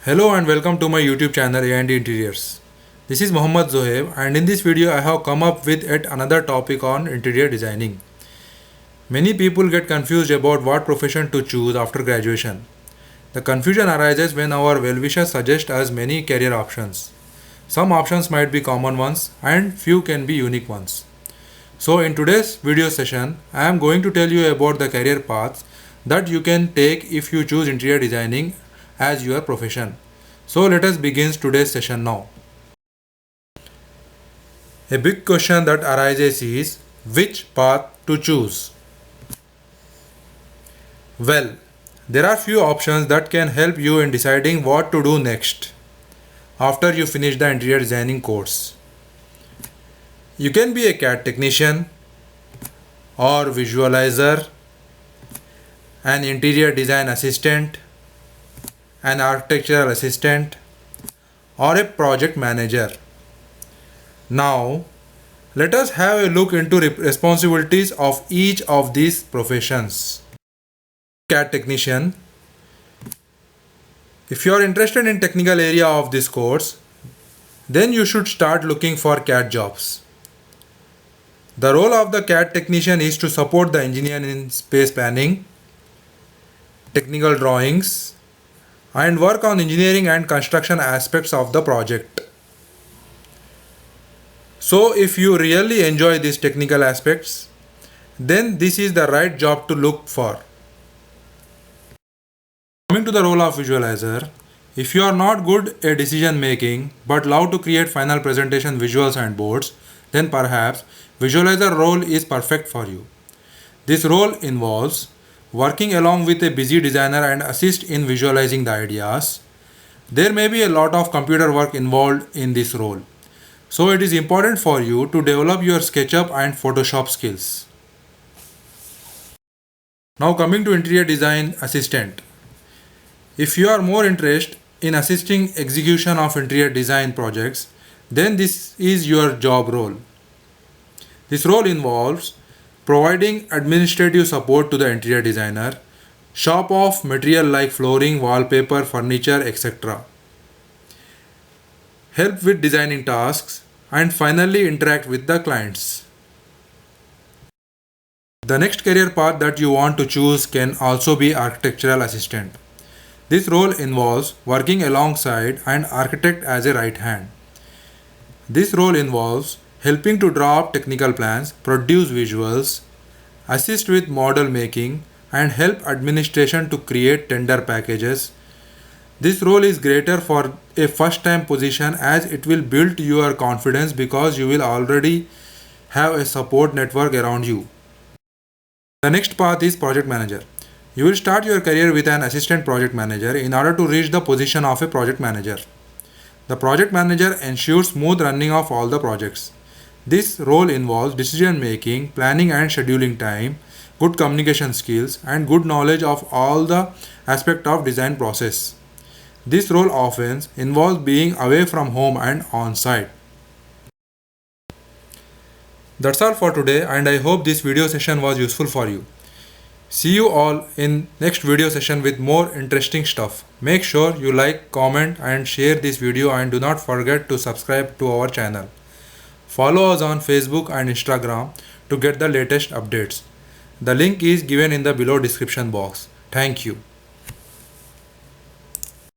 Hello and welcome to my YouTube channel A&D Interiors. This is Mohammad Zohaib, and in this video I have come up with yet another topic on interior designing. Many people get confused about what profession to choose after graduation. The confusion arises when our well-wishers suggest us many career options. Some options might be common ones and few can be unique ones. So in today's video session, I am going to tell you about the career paths that you can take if you choose interior designing as your profession. So let us begin today's session now. A big question that arises is which path to choose? Well, there are few options that can help you in deciding what to do next after you finish the interior designing course. You can be a CAD technician or visualizer, an interior design assistant, an architectural assistant, or a project manager. Now, let us have a look into responsibilities of each of these professions. CAD technician. If you are interested in technical area of this course, then you should start looking for CAD jobs. The role of the CAD technician is to support the engineer in space planning, technical drawings, and work on engineering and construction aspects of the project. So if you really enjoy these technical aspects, then this is the right job to look for. Coming to the role of visualizer, if you are not good at decision making but love to create final presentation visuals and boards, then perhaps visualizer role is perfect for you. This role involves working along with a busy designer and assist in visualizing the ideas. There may be a lot of computer work involved in this role. So it is important for you to develop your SketchUp and Photoshop skills. Now coming to interior design assistant. If you are more interested in assisting execution of interior design projects, then this is your job role. This role involves providing administrative support to the interior designer, shop off material like flooring, wallpaper, furniture, etc. Help with designing tasks, and finally interact with the clients. The next career path that you want to choose can also be architectural assistant. This role involves working alongside an architect as a right hand. This role involves helping to draw up technical plans, produce visuals, assist with model making, and help administration to create tender packages. This role is greater for a first-time position as it will build your confidence because you will already have a support network around you. The next path is project manager. You will start your career with an assistant project manager in order to reach the position of a project manager. The project manager ensures smooth running of all the projects. This role involves decision making, planning and scheduling time, good communication skills, and good knowledge of all the aspects of design process. This role often involves being away from home and on site. That's all for today, and I hope this video session was useful for you. See you all in next video session with more interesting stuff. Make sure you like, comment and share this video, and do not forget to subscribe to our channel. Follow us on Facebook and Instagram to get the latest updates. The link is given in the below description box. Thank you.